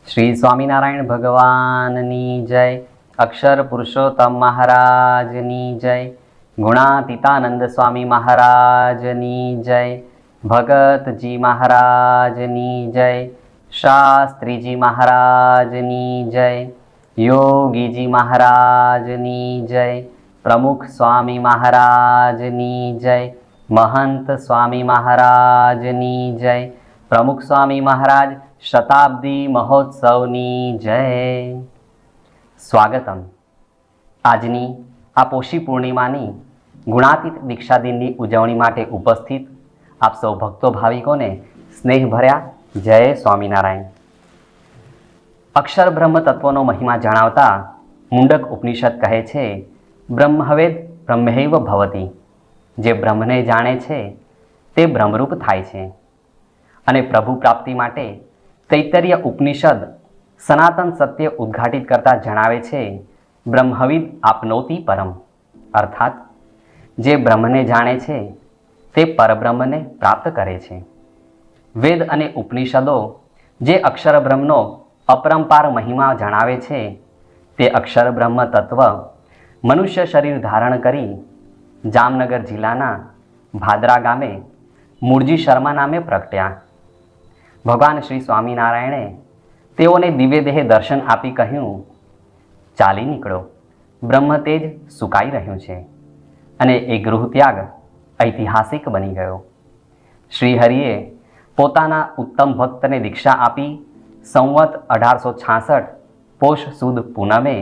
શ્રી સ્વામિનારાયણ ભગવાનની જય. અક્ષર પુરુષોત્તમ મહારાજની જય. ગુણાતીતાનંદ સ્વામી મહારાજની જય. ભગતજી મહારાજની જય. શાસ્ત્રીજી મહારાજની જય. યોગીજી મહારાજની જય. પ્રમુખ સ્વામી મહારાજની જય. મહંત સ્વામી મહારાજની જય. પ્રમુખ સ્વામી મહારાજ શતાબ્દી મહોત્સવની જય. સ્વાગતમ. આજની આ પોષી પૂર્ણિમાની ગુણાતીત દીક્ષા દિનની ઉજવણી માટે ઉપસ્થિત આપ સૌ ભક્તો ભાવિકોને સ્નેહભર્યા જય સ્વામિનારાયણ. અક્ષર બ્રહ્મ તત્વનો મહિમા જણાવતા મુંડક ઉપનિષદ કહે છે, બ્રહ્મવેદ બ્રહ્મૈવ ભવતિ. જે બ્રહ્મને જાણે છે તે બ્રહ્મરૂપ થાય છે. અને પ્રભુ પ્રાપ્તિ માટે તૈત્તરીય ઉપનિષદ સનાતન સત્ય ઉદ્ઘાટિત કરતા જણાવે છે, બ્રહ્મવિદ આપનોતિ પરમ. અર્થાત જે બ્રહ્મને જાણે છે તે પરબ્રહ્મને પ્રાપ્ત કરે છે. વેદ અને ઉપનિષદો જે અક્ષર બ્રહ્મનો અપરંપાર મહિમા જણાવે છે તે અક્ષર બ્રહ્મ તત્વ મનુષ્ય શરીર ધારણ કરી જામનગર જિલ્લાના ભાદરા ગામે મૂળજી શર્મા નામે પ્રગટ્યા. ભગવાન શ્રી સ્વામિનારાયણે તેઓને દિવ્ય દેહે દર્શન આપી કહ્યું, ચાલી નીકળો, બ્રહ્મતેજ સુકાઈ રહ્યું છે. અને એ ગૃહત્યાગ ઐતિહાસિક બની ગયો. શ્રીહરિએ પોતાના ઉત્તમ ભક્તને દીક્ષા આપી સંવત 1866 પોષ સુદ પૂનમે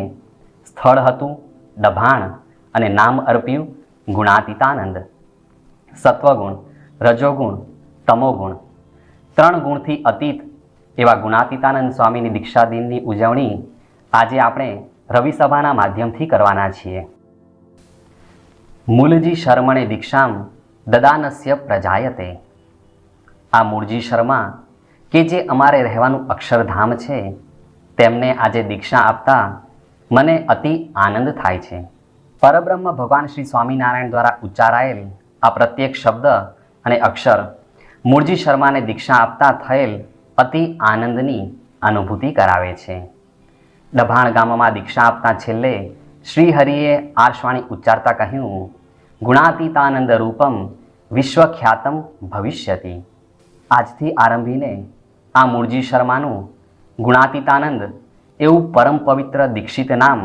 સ્થળ હતું ડભાણ અને નામ અર્પ્યું ગુણાતીતાનંદ. સત્વગુણ, રજોગુણ, તમોગુણ, 3 ગુણથી અતીત એવા ગુણાતીતાનંદ સ્વામીની દીક્ષા દિનની ઉજવણી આજે આપણે રવિસભાના માધ્યમથી કરવાના છીએ. મૂળજી શર્મણે દીક્ષામ દદાનસ્ય પ્રજાયતે. આ મૂળજી શર્મા કે જે અમારે રહેવાનું અક્ષરધામ છે તેમને આજે દીક્ષા આપતા મને અતિ આનંદ થાય છે. પરબ્રહ્મ ભગવાન શ્રી સ્વામિનારાયણ દ્વારા ઉચ્ચારાયેલ આ પ્રત્યેક શબ્દ અને અક્ષર મૂળજી શર્માને દીક્ષા આપતા થયેલ અતિ આનંદની અનુભૂતિ કરાવે છે. ડભાણ ગામમાં દીક્ષા આપતા છેલ્લે શ્રીહરિએ આર્ષવાણી ઉચ્ચારતા કહ્યું, ગુણાતીતાનંદ રૂપમ વિશ્વખ્યાતમ ભવિષ્યતિ. આજથી આરંભીને આ મૂળજી શર્માનું ગુણાતીતાનંદ એવું પરમ પવિત્ર દીક્ષિત નામ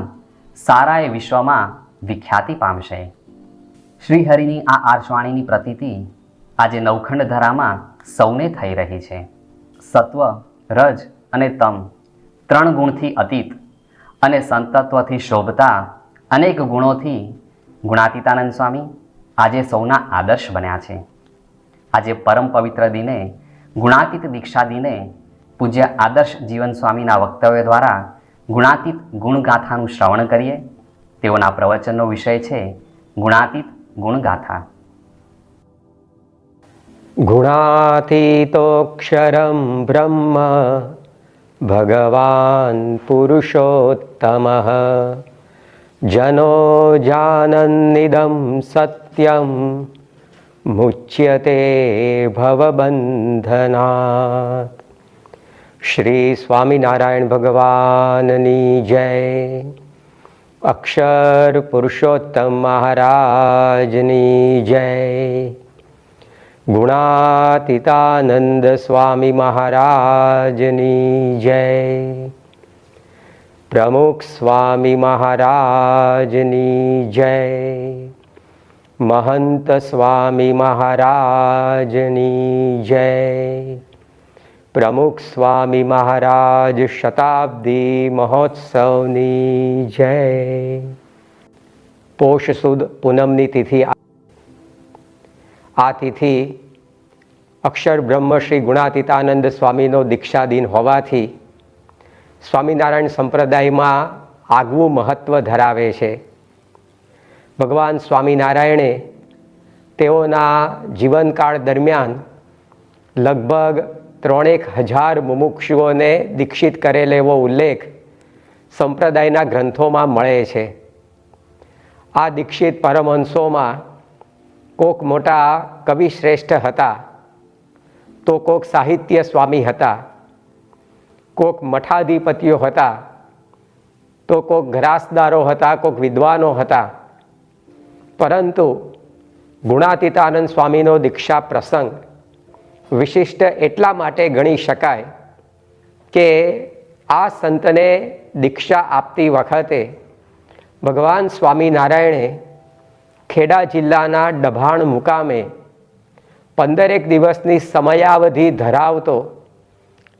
સારાએ વિશ્વમાં વિખ્યાતિ પામશે. શ્રીહરિની આ આર્ષવાણીની પ્રતીતિ આજે નવખંડ ધરામાં સૌને થઈ રહી છે. સત્વ, રજ અને તમ 3 ગુણથી અતીત અને સંતત્વથી શોભતા અનેક ગુણોથી ગુણાતીતાનંદ સ્વામી આજે સૌના આદર્શ બન્યા છે. આજે પરમ પવિત્ર દિને ગુણાતીત દીક્ષા દિને પૂજ્ય આદર્શ જીવન સ્વામીના વક્તવ્ય દ્વારા ગુણાતીત ગુણગાથાનું શ્રવણ કરીએ. તેઓના પ્રવચનનો વિષય છે ગુણાતીત ગુણગાથા. ગુણાતીતોક્ષરમ બ્રહ્મ ભગવાન પુરુષોત્તમઃ જનો જાનન્નિદં સત્યમ મુચ્યતે ભવબંધનાત. શ્રી સ્વામિનારાયણ ભગવાનની જય. અક્ષર પુરુષોત્તમ મહારાજની જય. ગુણાતીતાનંદ સ્વામી મહારાજની જય. પ્રમુખ સ્વામી મહારાજની જય. મહંત સ્વામી મહારાજની જય. પ્રમુખ સ્વામી મહારાજ શતાબ્દી મહોત્સવની જય. પોષ સુદ પૂનમની તિથિ. આ તિથિ અક્ષર બ્રહ્મ શ્રી ગુણાતીતાનંદ સ્વામીનો દીક્ષા દિન હોવાથી સ્વામિનારાયણ સંપ્રદાયમાં આગવું મહત્ત્વ ધરાવે છે. ભગવાન સ્વામિનારાયણે તેઓના જીવનકાળ દરમિયાન લગભગ 3,000 મુમુક્ષુઓને દીક્ષિત કરેલ એવો ઉલ્લેખ સંપ્રદાયના ગ્રંથોમાં મળે છે. આ દીક્ષિત પરમહંસોમાં કોક મોટા કવિ શ્રેષ્ઠ હતા તો કોક સાહિત્ય સ્વામી હતા. કોઈક મઠાધિપતિઓ હતા, તો કોઈક ગ્રાસદારો હતા, કોઈક વિદ્વાનો હતા. પરંતુ ગુણાતીતાનંદ સ્વામીનો દીક્ષા પ્રસંગ વિશિષ્ટ એટલા માટે ગણી શકાય કે આ સંતને દીક્ષા આપતી વખતે ભગવાન સ્વામિનારાયણે ખેડા જિલ્લાના ડભાણ મુકામે 15 દિવસની સમયાવધિ ધરાવતો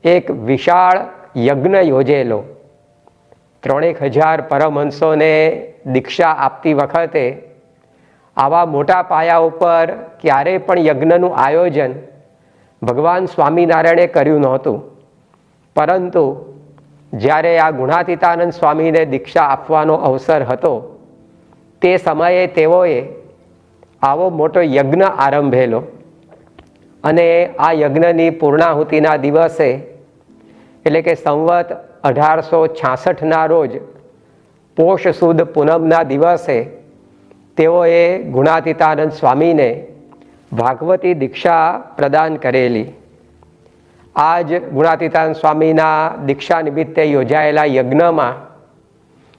એક વિશાળ યજ્ઞ યોજેલો. 3000 પરમહંસોને દીક્ષા આપતી વખતે આવા મોટા પાયા ઉપર ક્યારેય પણ યજ્ઞનું આયોજન ભગવાન સ્વામિનારાયણે કર્યું નહોતું. પરંતુ જ્યારે આ ગુણાતીતાનંદ સ્વામીને દીક્ષા આપવાનો અવસર હતો તે સમયે તેઓએ આવો મોટો યજ્ઞ આરંભેલો અને આ યજ્ઞની પૂર્ણાહુતિના દિવસે એટલે કે સંવત 1866ના રોજ પોષ સુદ પૂનમના દિવસે તેઓએ ગુણાતીતાનંદ સ્વામીને ભાગવતી દીક્ષા પ્રદાન કરેલી. આ જ ગુણાતીતાનંદ સ્વામીના દીક્ષા નિમિત્તે યોજાયેલા યજ્ઞમાં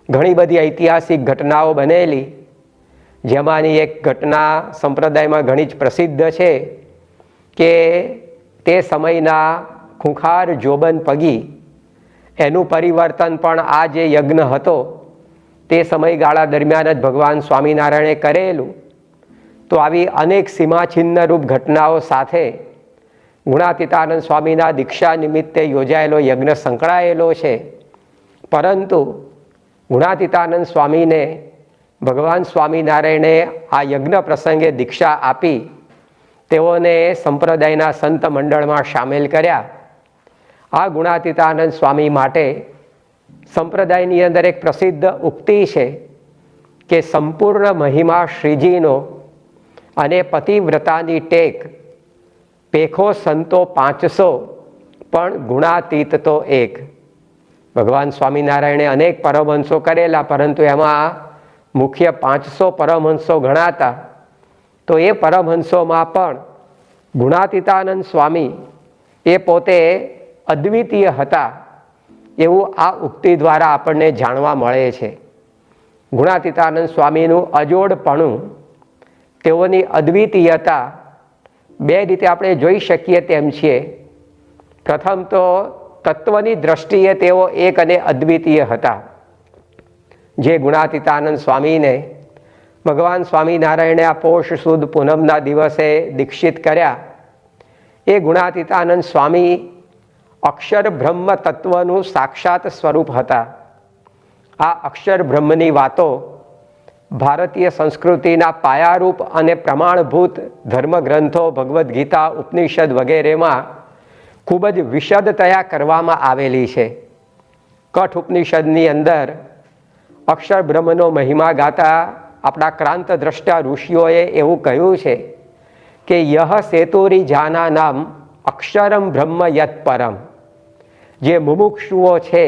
ઘણી બધી ઐતિહાસિક ઘટનાઓ બનેલી. જેમાંની એક ઘટના સંપ્રદાયમાં ઘણી જ પ્રસિદ્ધ છે કે તે સમયના ખૂંખાર જોબન પગી એનું પરિવર્તન પણ આ જે યજ્ઞ હતો તે સમયગાળા દરમિયાન જ ભગવાન સ્વામિનારાયણે કરેલું. તો આવી અનેક સીમાછિન્ન રૂપ ઘટનાઓ સાથે ગુણાતીતાનંદ સ્વામીના દીક્ષા નિમિત્તે યોજાયેલો યજ્ઞ સંકળાયેલો છે. પરંતુ ગુણાતીતાનંદ સ્વામીને ભગવાન સ્વામિનારાયણે આ યજ્ઞ પ્રસંગે દીક્ષા આપી તેઓને સંપ્રદાયના સંત મંડળમાં સામેલ કર્યા. આ ગુણાતીતાનંદ સ્વામી માટે સંપ્રદાયની અંદર એક પ્રસિદ્ધ ઉક્તિ છે કે સંપૂર્ણ મહિમા શ્રીજીનો અને પતિવ્રતાની ટેક, પેખો સંતો 500 પણ ગુણાતીત તો એક. ભગવાન સ્વામિનારાયણે અનેક પરમહંસો કરેલા, પરંતુ એમાં મુખ્ય 500 પરમહંસો ગણાતા. તો એ પરમહંસોમાં પણ ગુણાતીતાનંદ સ્વામી એ પોતે અદ્વિતીય હતા એવું આ ઉક્તિ દ્વારા આપણને જાણવા મળે છે. ગુણાતીતાનંદ સ્વામીનું અજોડપણું, તેઓની અદ્વિતીયતા બે રીતે આપણે જોઈ શકીએ તેમ છીએ. પ્રથમ તો તત્વની દ્રષ્ટિએ તેઓ એક અને અદ્વિતીય હતા. જે ગુણાતીતાનંદ સ્વામીને ભગવાન સ્વામિનારાયણે આ પોષ સુદ પૂનમના દિવસે દીક્ષિત કર્યા, એ ગુણાતીતાનંદ સ્વામી અક્ષર બ્રહ્મ તત્વનું સાક્ષાત સ્વરૂપ હતા. આ અક્ષર બ્રહ્મની વાતો ભારતીય સંસ્કૃતિના પાયારૂપ અને પ્રમાણભૂત ધર્મગ્રંથો, ભગવદ્ ગીતા, ઉપનિષદ વગેરેમાં ખૂબ જ વિશદતયા કરવામાં આવેલી છે. કઠ ઉપનિષદની અંદર અક્ષર બ્રહ્મનો મહિમા ગાતા આપણા ક્રાંત દ્રષ્ટા ઋષિઓએ એવું કહ્યું છે કે યહ સેતુરી જાના નામ અક્ષરમ બ્રહ્મ યત પરમ. જે મુમુક્ષુઓ છે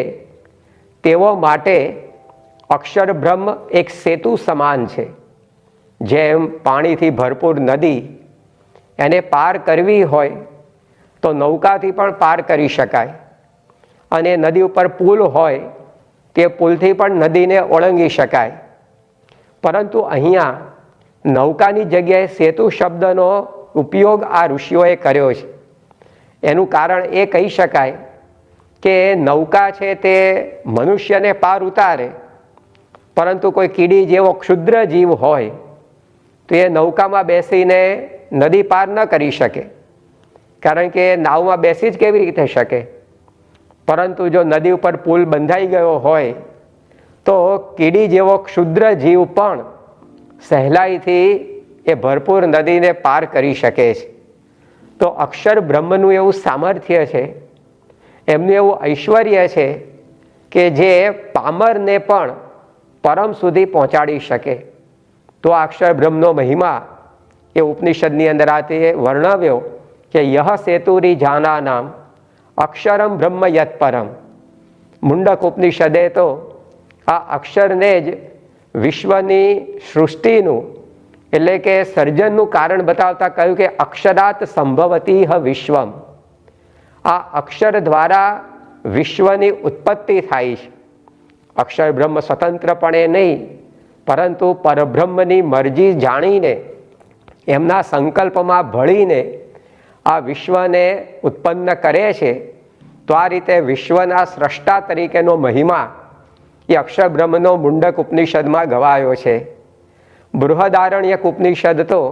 તેઓ માટે અક્ષર બ્રહ્મ એક સેતુ સમાન છે. જેમ પાણીથી ભરપૂર નદી, એને પાર કરવી હોય તો નૌકાથી પણ પાર કરી શકાય, અને નદી ઉપર પુલ હોય તે પુલથી પણ નદીને ઓળંગી શકાય. પરંતુ અહીંયા નૌકાની જગ્યાએ સેતુ શબ્દનો ઉપયોગ આ ઋષિઓએ કર્યો છે. એનું કારણ એ કહી શકાય કે નૌકા છે તે મનુષ્યને પાર ઉતારે, પરંતુ કોઈ કીડી જેવો ક્ષુદ્ર જીવ હોય તો એ નૌકામાં બેસીને નદી પાર ન કરી શકે, કારણ કે નાવમાં બેસી જ કેવી રીતે શકે. પરંતુ જો નદી ઉપર પુલ બંધાઈ ગયો હોય તો કીડી જેવો ક્ષુદ્ર જીવ પણ સહેલાઈથી એ ભરપૂર નદીને પાર કરી શકે છે. તો અક્ષર બ્રહ્મનું એવું સામર્થ્ય છે, એમનું એવું ઐશ્વર્ય છે કે જે પામરને પણ પરમ સુધી પહોંચાડી શકે. તો અક્ષર બ્રહ્મનો મહિમા એ ઉપનિષદની અંદર આ તે વર્ણવ્યો કે યહ સેતુરી જાના નામ અક્ષરમ બ્રહ્મ યત પરમ. મુંડક ઉપનિષદે તો આ અક્ષરને જ વિશ્વની સૃષ્ટિનું એટલે કે સર્જનનું કારણ બતાવતા કહ્યું કે અક્ષરાત સંભવતી વિશ્વમ. આ અક્ષર દ્વારા વિશ્વની ઉત્પત્તિ થાય છે. અક્ષર બ્રહ્મ સ્વતંત્રપણે નહીં, પરંતુ પરબ્રહ્મની મરજી જાણીને એમના સંકલ્પમાં ભળીને આ વિશ્વને ઉત્પન્ન કરે છે. તો આ રીતે વિશ્વના સ્રષ્ટા તરીકેનો મહિમા એ અક્ષર બ્રહ્મનો મુંડક ઉપનિષદમાં ગવાયો છે. બૃહદારણ્યક ઉપનિષદ તો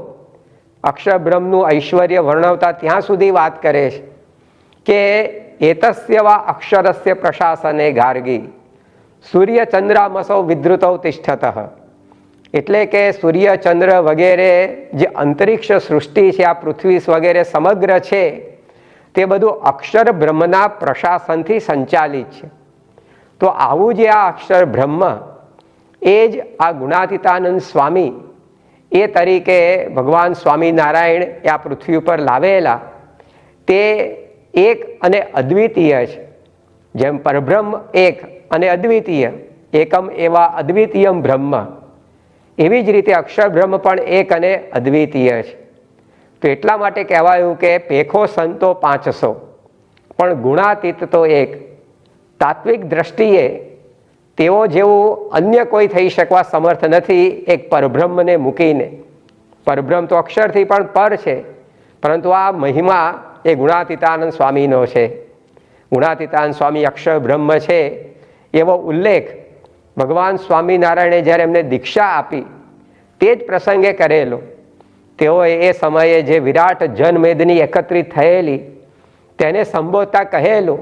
અક્ષર બ્રહ્મનું ઐશ્વર્ય વર્ણવતા ત્યાં સુધી વાત કરે છે કે એતસ્ય વા અક્ષરસ્ય પ્રશાસને ગાર્ગી સૂર્ય ચંદ્રામસો વિદ્રુતૌ તિષ્ઠતઃ. એટલે કે સૂર્ય ચંદ્ર વગેરે જે અંતરિક્ષ સૃષ્ટિ છે, આ પૃથ્વી વગેરે સમગ્ર છે, તે બધું અક્ષર બ્રહ્મના પ્રશાસનથી સંચાલિત છે. તો આવું જે આ અક્ષર બ્રહ્મ એ જ આ ગુણાતીતાનંદ સ્વામી એ તરીકે ભગવાન સ્વામિનારાયણ એ આ પૃથ્વી ઉપર લાવેલા, તે એક અને અદ્વિતીય છે. જેમ પરબ્રહ્મ એક અને અદ્વિતીય, એકમ એવા અદ્વિતીયમ બ્રહ્મ, એવી જ રીતે અક્ષર બ્રહ્મ પણ એક અને અદ્વિતીય છે. તો એટલા માટે કહેવાયું કે પેખો સંતો 500 પણ ગુણાતીત તો એક. તાત્વિક દ્રષ્ટિએ તેઓ જેવું અન્ય કોઈ થઈ શકવા સમર્થ નથી એક પરબ્રહ્મને મૂકીને. પરબ્રહ્મ તો અક્ષરથી પણ પર છે, પરંતુ આ મહિમા એ ગુણાતીતાનંદ સ્વામીનો છે. ગુણાતીતાનંદ સ્વામી અક્ષર બ્રહ્મ છે એવો ઉલ્લેખ ભગવાન સ્વામિનારાયણે જ્યારે એમને દીક્ષા આપી તે જ પ્રસંગે કરેલો. તેઓએ એ સમયે જે વિરાટ જનમેદની એકત્રિત થયેલી તેને સંબોધતા કહેલું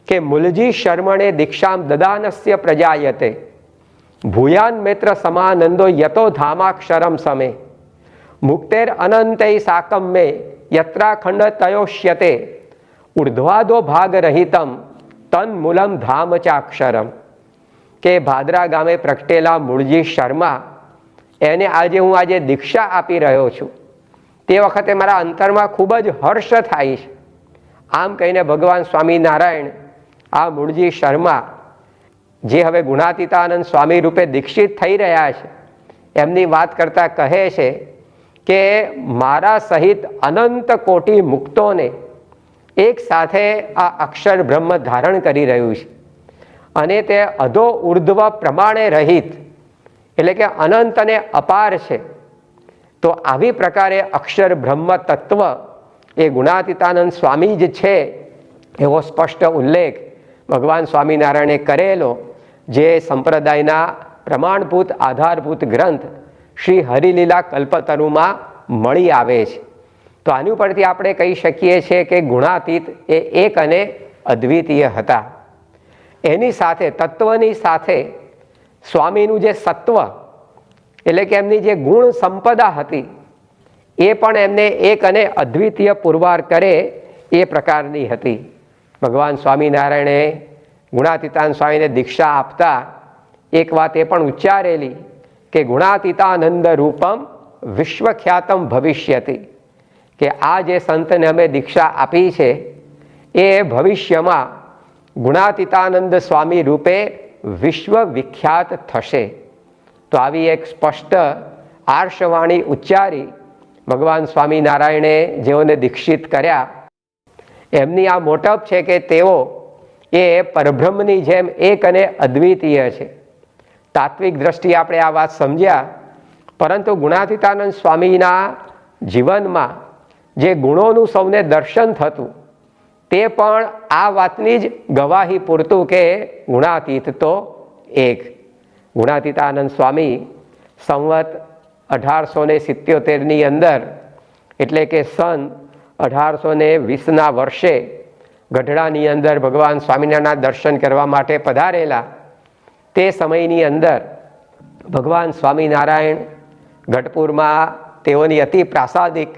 કે મુલજી શર્મણે દીક્ષામ દદાનસ્ય પ્રજાયતે ભૂયાન મિત્ર સમાનંદો યતો ધામાક્ષરમ સમે મુક્તેર અનંતૈ સાકમ મે યત્રાખંડ તયોષ્યતે ઉર્ધ્વાદો ભાગ રહિતમ તન મૂલમ ધામ ચાક્ષરમ. કે ભાદરા ગામે પ્રગટેલા મૂળજી શર્મા, એને હું આજે દીક્ષા આપી રહ્યો છું, તે વખતે મારા અંતરમાં ખૂબ જ હર્ષ થાય છે. આમ કહીને ભગવાન સ્વામિનારાયણ આ મૂળજી શર્મા, જે હવે ગુણાતીતાનંદ સ્વામી રૂપે દીક્ષિત થઈ રહ્યા છે, એમની વાત કરતા કહે છે કે મારા સહિત અનંત કોટી મુક્તોને એક સાથે આ અક્ષર બ્રહ્મ ધારણ કરી રહ્યું છે, અને તે અધો ઉર્ધ્વ પ્રમાણે રહિત, એટલે કે અનંત અને અપાર છે. તો આવી પ્રકારે અક્ષર બ્રહ્મ તત્વ એ ગુણાતીતાનંદ સ્વામી જ છે એવો સ્પષ્ટ ઉલ્લેખ ભગવાન સ્વામિનારાયણે કરેલો, જે સંપ્રદાયના પ્રમાણભૂત આધારભૂત ગ્રંથ શ્રી હરિલીલા કલ્પતરુમાં મળી આવે છે. તો આની ઉપરથી આપણે કહી શકીએ છીએ કે ગુણાતીત એ એક અને અદ્વિતીય હતા. એની સાથે તત્વની સાથે સ્વામીનું જે સત્વ, એટલે કે એમની જે ગુણ સંપદા હતી, એ પણ એમને એક અને અદ્વિતીય પુરવાર કરે એ પ્રકારની હતી. ભગવાન સ્વામિનારાયણે ગુણાતીતાનંદ સ્વામીને દીક્ષા આપતા એક વાત એ પણ ઉચ્ચારેલી કે ગુણાતીતાનંદ રૂપમ વિશ્વખ્યાતમ ભવિષ્યતિ. કે આ જે સંતને અમે દીક્ષા આપી છે એ ભવિષ્યમાં ગુણાતીતાનંદ સ્વામી રૂપે વિશ્વ વિખ્યાત થશે. તો આવી એક સ્પષ્ટ આર્ષવાણી ઉચ્ચારી ભગવાન સ્વામિનારાયણે જેઓને દીક્ષિત કર્યા, એમની આ મોટપ છે કે તેઓ એ પરબ્રહ્મની જેમ એક અને અદ્વિતીય છે. તાત્વિક દ્રષ્ટિએ આપણે આ વાત સમજ્યા, પરંતુ ગુણાતીતાનંદ સ્વામીના જીવનમાં જે ગુણોનું સૌને દર્શન થતું, તે પણ આ વાતની જ ગવાહી પૂરતું કે ગુણાતીત તો એક. ગુણાતીતાનંદ સ્વામી સંવત 1877ની અંદર, એટલે કે સન 1820ના વર્ષે ગઢડાની અંદર ભગવાન સ્વામિનારાયણના દર્શન કરવા માટે પધારેલા. તે સમયની અંદર ભગવાન સ્વામિનારાયણ ગઢપુરમાં તેઓની અતિ પ્રાસાદિક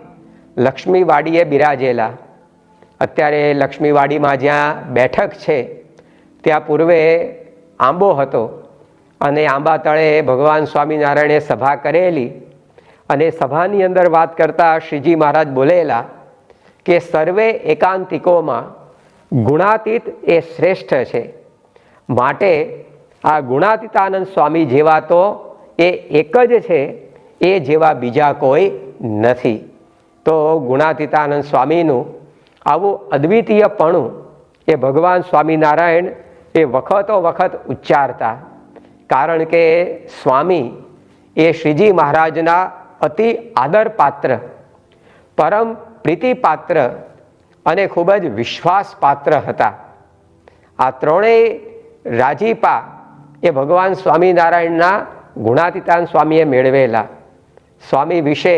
લક્ષ્મીવાડીએ બિરાજેલા. અત્યારે લક્ષ્મીવાડીમાં જ્યાં બેઠક છે ત્યાં પૂર્વે આંબો હતો, અને આંબા તળે ભગવાન સ્વામિનારાયણે સભા કરેલી. અને સભાની અંદર વાત કરતા શ્રીજી મહારાજ બોલેલા કે સર્વે એકાંતિકોમાં ગુણાતીત એ શ્રેષ્ઠ છે, માટે આ ગુણાતીતાનંદ સ્વામી જેવા તો એ એક જ છે, એ જેવા બીજા કોઈ નથી. તો ગુણાતીતાનંદ સ્વામીનું આવું અદ્વિતીયપણું એ ભગવાન સ્વામિનારાયણ એ વખતો વખત ઉચ્ચારતા, કારણ કે સ્વામી એ શ્રીજી મહારાજના અતિ આદરપાત્ર, પરમ પ્રીતિપાત્ર અને ખૂબ જ વિશ્વાસપાત્ર હતા. આ ત્રણેય રાજીપા એ ભગવાન સ્વામિનારાયણના ગુણાતીતાન સ્વામીએ મેળવેલા. સ્વામી વિશે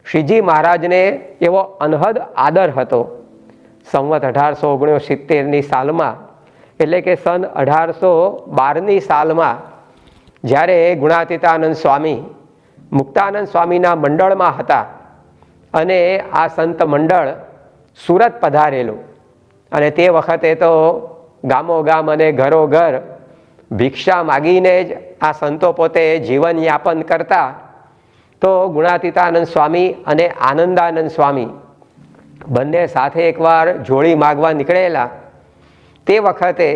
શ્રીજી મહારાજને એવો અનહદ આદર હતો. સંવત 1869ની સાલમાં, એટલે કે સન 1812ની સાલમાં, જ્યારે ગુણાતીતાનંદ સ્વામી મુક્તાનંદ સ્વામીના મંડળમાં હતા અને આ સંત મંડળ સુરત પધારેલું, અને તે વખતે તો ગામોગામ અને ઘરોઘર ભિક્ષા માગીને જ આ સંતો પોતે જીવનયાપન કરતા. તો ગુણાતીતાનંદ સ્વામી અને આનંદાનંદ સ્વામી બંને સાથે એકવાર જોડી માગવા નીકળેલા. તે વખતે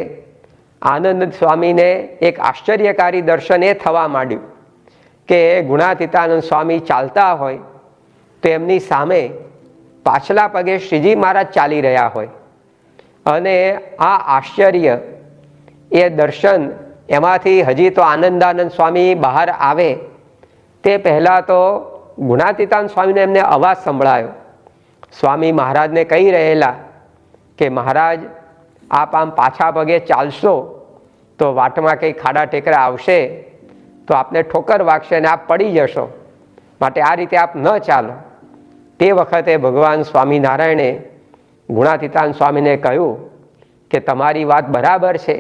આનંદ સ્વામીને એક આશ્ચર્યકારી દર્શન એ થવા માંડ્યું કે ગુણાતીતાનંદ સ્વામી ચાલતા હોય તો એમની સામે પાછલા પગે શ્રીજી મહારાજ ચાલી રહ્યા હોય. અને આ આશ્ચર્ય, એ દર્શન, એમાંથી હજી તો આનંદાનંદ સ્વામી બહાર આવે તે પહેલાં તો ગુણાતીતાનંદ સ્વામીને એમને અવાજ સંભળાયો. સ્વામી મહારાજને કહી રહેલા કે મહારાજ, આપ આમ પાછા પગે ચાલશો તો વાટમાં કંઈ ખાડા ટેકરા આવશે તો આપને ઠોકર વાગશે અને આપ પડી જશો, માટે આ રીતે આપ ન ચાલો. તે વખતે ભગવાન સ્વામિનારાયણે ગુણાતીતાનંદ સ્વામીને કહ્યું કે તમારી વાત બરાબર છે,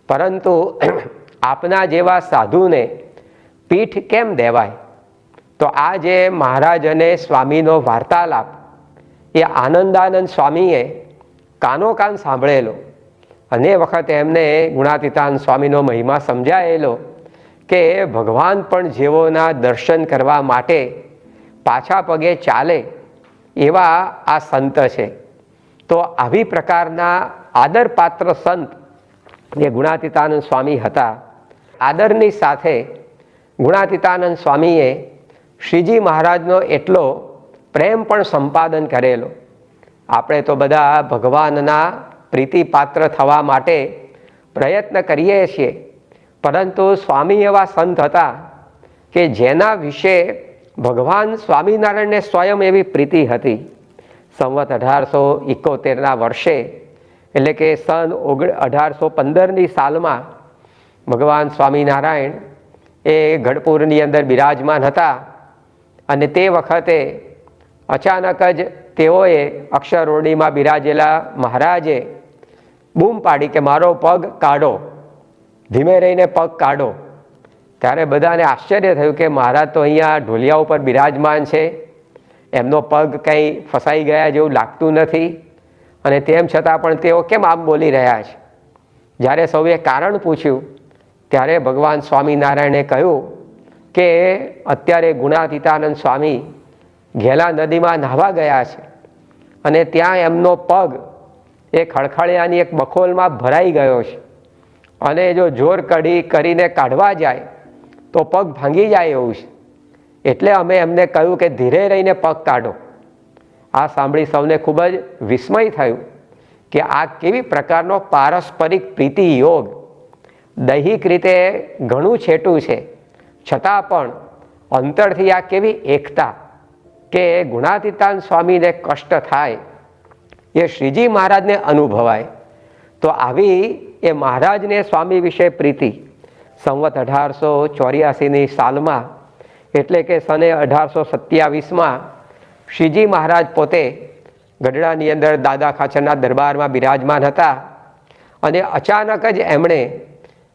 પરંતુ આપના જેવા સાધુને પીઠ કેમ દેવાય? તો આ જે મહારાજ અને સ્વામીનો વાર્તાલાપ એ આનંદાનંદ સ્વામીએ કાનોકાન સાંભળેલો, અને એ વખતે એમને ગુણાતીતાનંદ સ્વામીનો મહિમા સમજાયેલો કે ભગવાન પણ જેઓના દર્શન કરવા માટે પાછા પગે ચાલે એવા આ સંત છે. તો આવી પ્રકારના આદરપાત્ર સંત એ ગુણાતીતાનંદ સ્વામી હતા. આદરની સાથે ગુણાતીતાનંદ સ્વામીએ શ્રીજી મહારાજનો એટલો પ્રેમ પણ સંપાદન કરેલો. આપણે તો બધા ભગવાનના પ્રીતિપાત્ર થવા માટે પ્રયત્ન કરીએ છીએ, પરંતુ સ્વામી એવા સંત હતા કે જેના વિશે ભગવાન સ્વામિનારાયણને સ્વયં એવી પ્રીતિ હતી. સંવત 1871ના વર્ષે, એટલે કે સન 1815ની સાલમાં ભગવાન સ્વામિનારાયણ એ ગઢપુરની અંદર બિરાજમાન હતા, અને તે વખતે અચાનક જ તેઓએ અક્ષરરોડીમાં બિરાજેલા મહારાજે બૂમ પાડી કે મારો પગ કાઢો, ધીમે રહીને પગ કાઢો. ત્યારે બધાને આશ્ચર્ય થયું કે મહારાજ તો અહીંયા ઢોલિયા ઉપર બિરાજમાન છે, એમનો પગ કંઈ ફસાઈ ગયા જેવું લાગતું નથી, અને તેમ છતાં પણ તેઓ કેમ આમ બોલી રહ્યા છે? જ્યારે સૌએ કારણ પૂછ્યું ત્યારે ભગવાન સ્વામિનારાયણે કહ્યું કે અત્યારે ગુણાતીતાનંદ સ્વામી ઘેલા નદીમાં નાહવા ગયા છે, અને ત્યાં એમનો પગ એ ખળખળિયાની એક બખોલમાં ભરાઈ ગયો છે, અને જો જોર કરીને કાઢવા જાય તો પગ ભાંગી જાય એવું છે. એટલે અમે એમને કહ્યું કે ધીરે રહીને પગ કાઢો. આ સાંભળી સૌને ખૂબ જ વિસ્મય થયું કે આ કેવી પ્રકારનો પારસ્પરિક પ્રીતિ યોગ. દૈહિક રીતે ઘણું છેટું છે, છતાં પણ અંતરથી આ કેવી એકતા કે ગુણાતીતાનંદ સ્વામીને કષ્ટ થાય એ શ્રીજી મહારાજને અનુભવાય. તો આવી એ મહારાજને સ્વામી વિશે પ્રીતિ સંવત 1884ની સાલમાં, એટલે કે સને 1827માં શ્રીજી મહારાજ પોતે ગઢડાની અંદર દાદા ખાચરના દરબારમાં બિરાજમાન હતા, અને અચાનક જ એમણે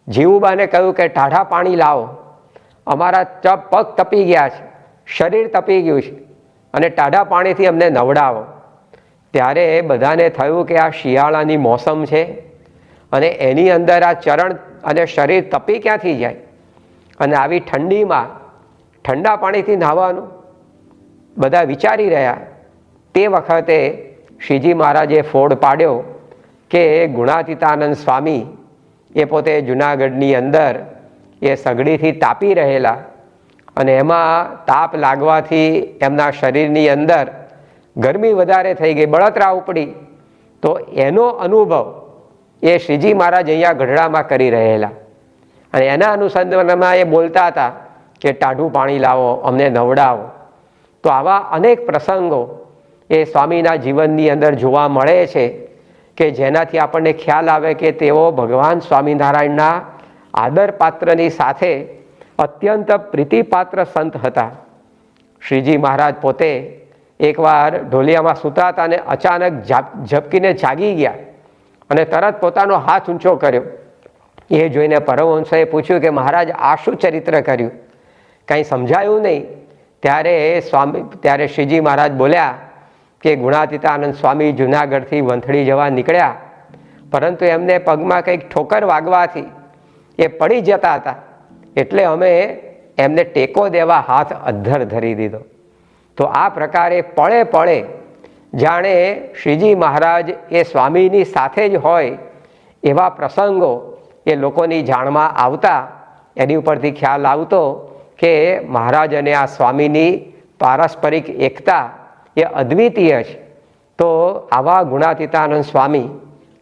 જીવુબાને કહ્યું કે ટાઢા પાણી લાવો, અમારા પગ તપી ગયા છે, શરીર તપી ગયું છે, અને ટાઢા પાણીથી અમને નવડાવો. ત્યારે બધાને થયું કે આ શિયાળાની મોસમ છે, અને એની અંદર આ ચરણ અને શરીર તપી ક્યાંથી જાય, અને આવી ઠંડીમાં ઠંડા પાણીથી નહાવાનું બધા વિચારી રહ્યા. તે વખતે શ્રીજી મહારાજે ફોડ પાડ્યો કે ગુણાતીતાનંદ સ્વામી એ પોતે જુનાગઢની અંદર એ સગડીથી તાપી રહેલા, અને એમાં તાપ લાગવાથી એમના શરીરની અંદર ગરમી વધારે થઈ ગઈ, બળતરા ઉપડી. તો એનો અનુભવ એ શ્રીજી મહારાજ અહીંયા ગઢડામાં કરી રહેલા. અને એના અનુસંધાનમાં એ બોલતા હતા કે ટાઢું પાણી લાવો, અમને નવડાવો. તો આવા અનેક પ્રસંગો એ સ્વામીના જીવનની અંદર જોવા મળે છે કે જેનાથી આપણને ખ્યાલ આવે કે તેઓ ભગવાન સ્વામિનારાયણના આદરપાત્રની સાથે અત્યંત પ્રીતિપાત્ર સંત હતા. શ્રીજી મહારાજ પોતે એકવાર ઢોલિયામાં સૂતા હતા અને અચાનક ઝબકીને જાગી ગયા અને તરત પોતાનો હાથ ઊંચો કર્યો. એ જોઈને પરમહંસોએ પૂછ્યું કે મહારાજ આ શું ચરિત્ર કર્યું, કંઈ સમજાયું નહીં. ત્યારે શ્રીજી મહારાજ બોલ્યા કે ગુણાતીતાનંદ સ્વામી જૂનાગઢથી વંથળી જવા નીકળ્યા, પરંતુ એમને પગમાં કંઈક ઠોકર વાગવાથી એ પડી જતા હતા, એટલે અમે એમને ટેકો દેવા હાથ અધ્ધર ધરી દીધો. તો આ પ્રકારે પળે પળે જાણે શ્રીજી મહારાજ એ સ્વામીની સાથે જ હોય એવા પ્રસંગો એ લોકોની જાણમાં આવતા. એની ઉપરથી ખ્યાલ આવતો કે મહારાજ અને આ સ્વામીની પારસ્પરિક એકતા એ અદ્વિતીય છે. તો આવા ગુણાતીતાનંદ સ્વામી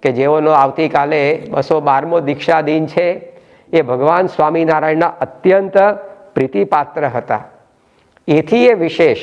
કે જેઓનો આવતીકાલે 212મો દીક્ષા દિન છે, એ ભગવાન સ્વામિનારાયણના અત્યંત પ્રીતિપાત્ર હતા. એથી એ વિશેષ